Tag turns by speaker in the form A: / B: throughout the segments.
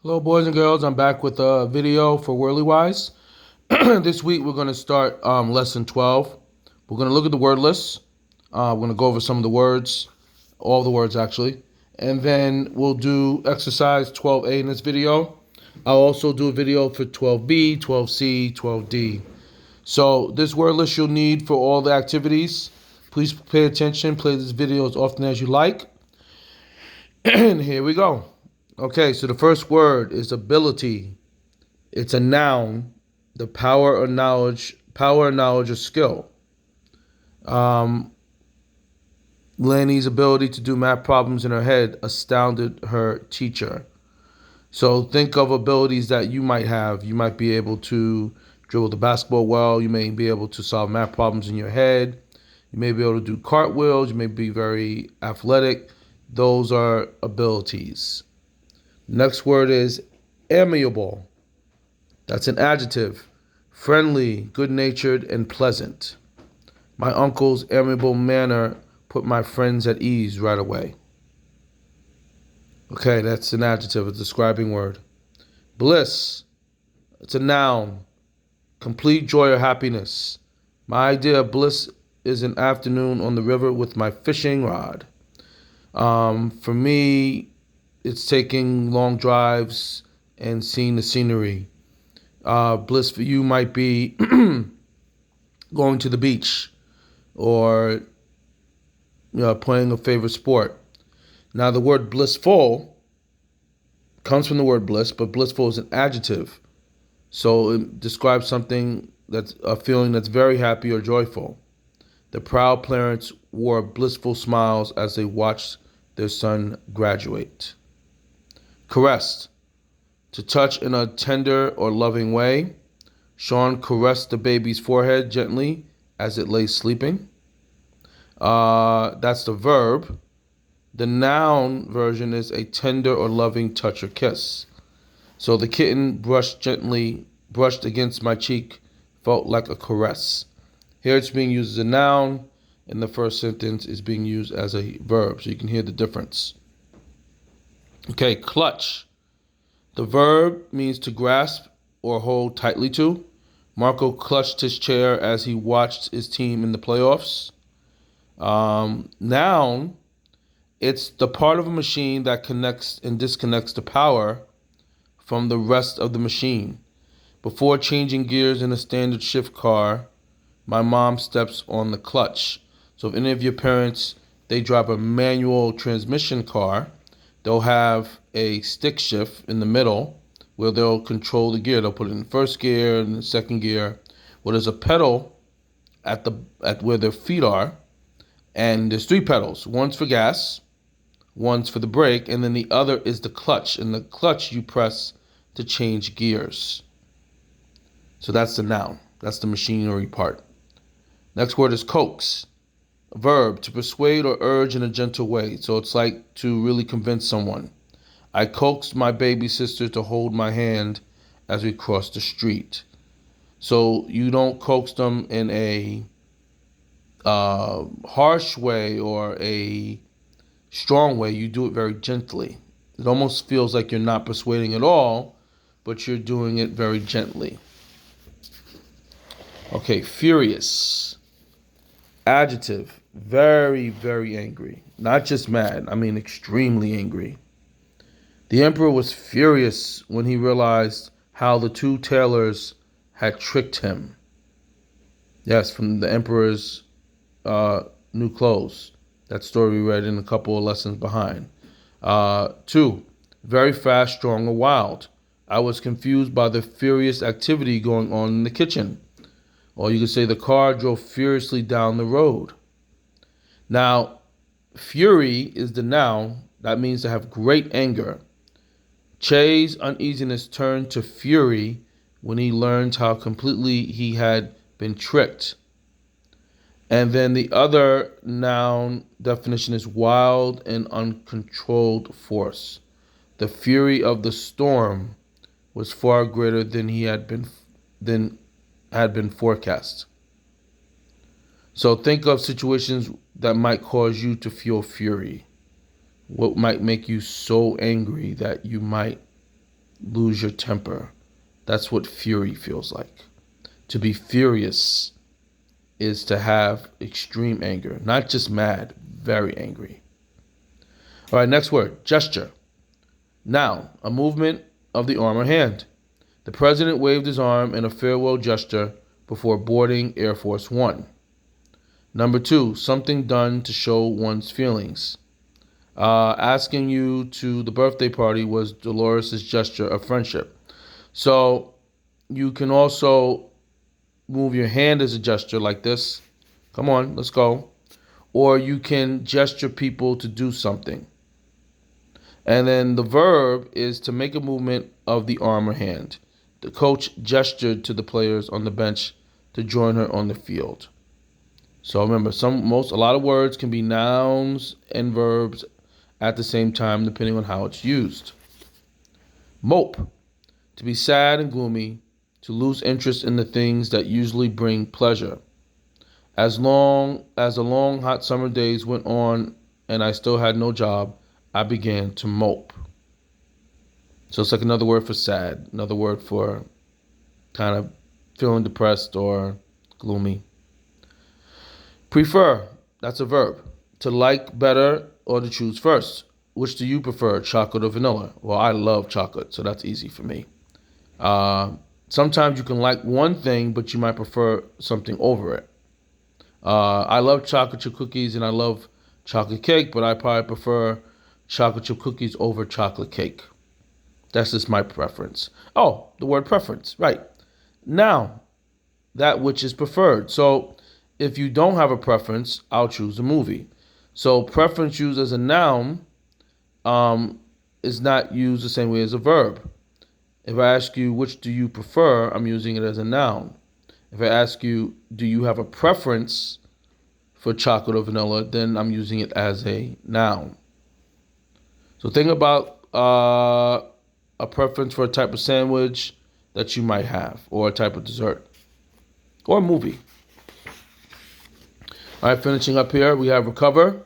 A: Hello, boys and girls. I'm back with a video for WorldlyWise. This week we're going to start lesson 12. We're going to look at the word list. We're going to go over some of the words, all the words actually, and then we'll do exercise 12A in this video. I'll also do a video for 12B, 12C, 12D. So this word list you'll need for all the activities. Please pay attention. Play this video as often as you like. And here we go. Okay, so the first word is ability. It's a noun, the power or knowledge or skill. Lanny's ability to do math problems in her head astounded her teacher. So think of abilities that you might have. You might be able to dribble the basketball well. You may be able to solve math problems in your head. You may be able to do cartwheels. You may be very athletic. Those are abilities. Next word is amiable. That's an adjective. Friendly, good-natured, and pleasant. My uncle's amiable manner put my friends at ease right away. Okay, that's an adjective, a describing word. Bliss. It's a noun. Complete joy or happiness. My idea of bliss is an afternoon on the river with my fishing rod. For me, it's taking long drives and seeing the scenery. Bliss for you might be going to the beach or playing a favorite sport. Now, the word blissful comes from the word bliss, but blissful is an adjective. So it describes something that's a feeling that's very happy or joyful. The proud parents wore blissful smiles as they watched their son graduate. Caressed. To touch in a tender or loving way. Sean caressed the baby's forehead gently as it lay sleeping. That's the verb. The noun version is a tender or loving touch or kiss. So the kitten brushed against my cheek, felt like a caress. Here it's being used as a noun, and the first sentence is being used as a verb, so you can hear the difference. Okay, clutch. The verb means to grasp or hold tightly to. Marco clutched his chair as he watched his team in the playoffs. Noun, it's the part of a machine that connects and disconnects the power from the rest of the machine. Before changing gears in a standard shift car, my mom steps on the clutch. So if any of your parents, they drive a manual transmission car, they'll have a stick shift in the middle where they'll control the gear. They'll put it in first gear and second gear. Well, there's a pedal at where their feet are, and there's three pedals. One's for gas, one's for the brake, and then the other is the clutch. And the clutch you press to change gears. So that's the noun. That's the machinery part. Next word is coax. Verb, to persuade or urge in a gentle way. So it's like to really convince someone. I coaxed my baby sister to hold my hand as we crossed the street. So you don't coax them in a harsh way or a strong way. You do it very gently. It almost feels like you're not persuading at all, but you're doing it very gently. Okay, furious. Adjective, very, very angry. Not just mad, I mean extremely angry. The emperor was furious when he realized how the two tailors had tricked him. Yes, from the emperor's new clothes. That story we read in a couple of lessons behind. 2, very fast, strong, or wild. I was confused by the furious activity going on in the kitchen. Or you could say the car drove furiously down the road. Now, fury is the noun. That means to have great anger. Che's uneasiness turned to fury when he learned how completely he had been tricked. And then the other noun definition is wild and uncontrolled force. The fury of the storm was far greater than had been forecast. So think of situations that might cause you to feel fury. What might make you so angry that you might lose your temper. That's what fury feels like. To be furious is to have extreme anger, not just mad, very angry. All right, next word, gesture. Noun, a movement of the arm or hand. The president waved his arm in a farewell gesture before boarding Air Force One. Number two, something done to show one's feelings. Asking you to the birthday party was Dolores' gesture of friendship. So you can also move your hand as a gesture like this. Come on, let's go. Or you can gesture people to do something. And then the verb is to make a movement of the arm or hand. The coach gestured to the players on the bench to join her on the field. So remember, a lot of words can be nouns and verbs at the same time, depending on how it's used. Mope, to be sad and gloomy, to lose interest in the things that usually bring pleasure. As long as the long, hot summer days went on and I still had no job, I began to mope. So it's like another word for sad, another word for kind of feeling depressed or gloomy. Prefer, that's a verb. To like better or to choose first. Which do you prefer, chocolate or vanilla? Well, I love chocolate, so that's easy for me. Sometimes you can like one thing, but you might prefer something over it. I love chocolate chip cookies and I love chocolate cake, but I probably prefer chocolate chip cookies over chocolate cake. That's just my preference. Oh, the word preference, right. Now, that which is preferred. So if you don't have a preference, I'll choose a movie. So preference used as a noun is not used the same way as a verb. If I ask you, which do you prefer, I'm using it as a noun. If I ask you, do you have a preference for chocolate or vanilla, then I'm using it as a noun. So think about a preference for a type of sandwich that you might have, or a type of dessert, or a movie. All right, finishing up here, we have recover.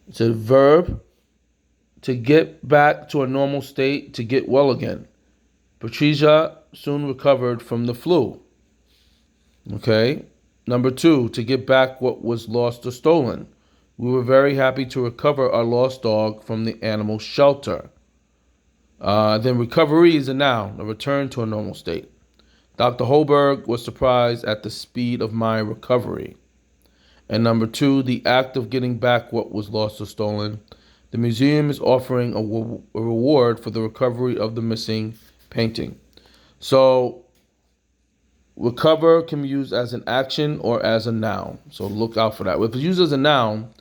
A: It's a verb. To get back to a normal state, to get well again. Patricia soon recovered from the flu. Okay. Number two, to get back what was lost or stolen. We were very happy to recover our lost dog from the animal shelter. Then recovery is a noun, a return to a normal state. Dr. Holberg was surprised at the speed of my recovery. And number two, the act of getting back what was lost or stolen. The museum is offering a reward for the recovery of the missing painting. So recover can be used as an action or as a noun. So look out for that. If it's used as a noun,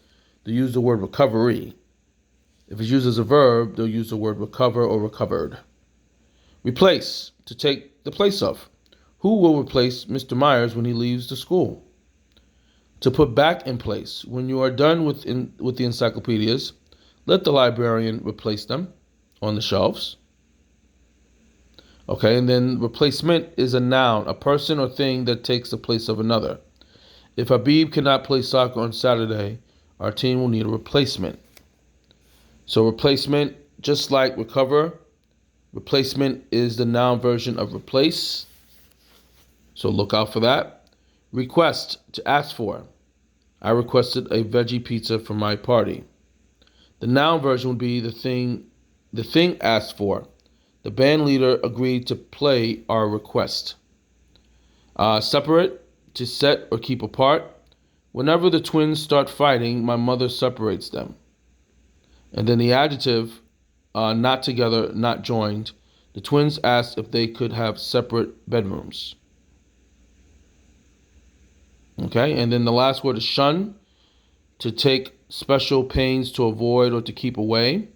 A: they use the word recovery. If it's used as a verb, they'll use the word recover or recovered. Replace, to take the place of. Who will replace Mr. Myers when he leaves the school? To put back in place. When you are done with the encyclopedias, let the librarian replace them on the shelves. Okay, and then replacement is a noun, a person or thing that takes the place of another. If Habib cannot play soccer on Saturday, our team will need a replacement. So replacement, just like recover, replacement is the noun version of replace. So look out for that. Request, to ask for. I requested a veggie pizza for my party. The noun version would be the thing asked for. The band leader agreed to play our request. Separate, to set or keep apart. Whenever the twins start fighting, my mother separates them. And then the adjective, not together, not joined. The twins asked if they could have separate bedrooms. Okay, and then the last word is shun, to take special pains to avoid or to keep away.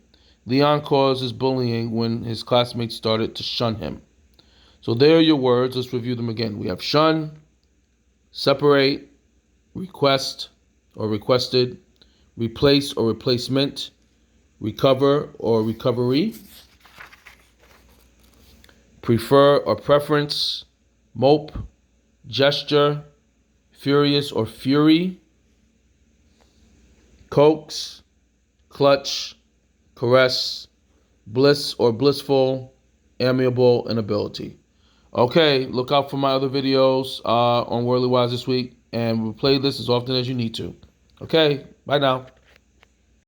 A: Leon causes bullying when his classmates started to shun him. So there are your words. Let's review them again. We have shun, separate, request or requested, replace or replacement, recover or recovery, prefer or preference, mope, gesture, furious or fury, coax, clutch, caress, bliss or blissful, amiable, and ability. Okay, look out for my other videos on Worldly Wise this week, and replay this as often as you need to. Okay, bye now.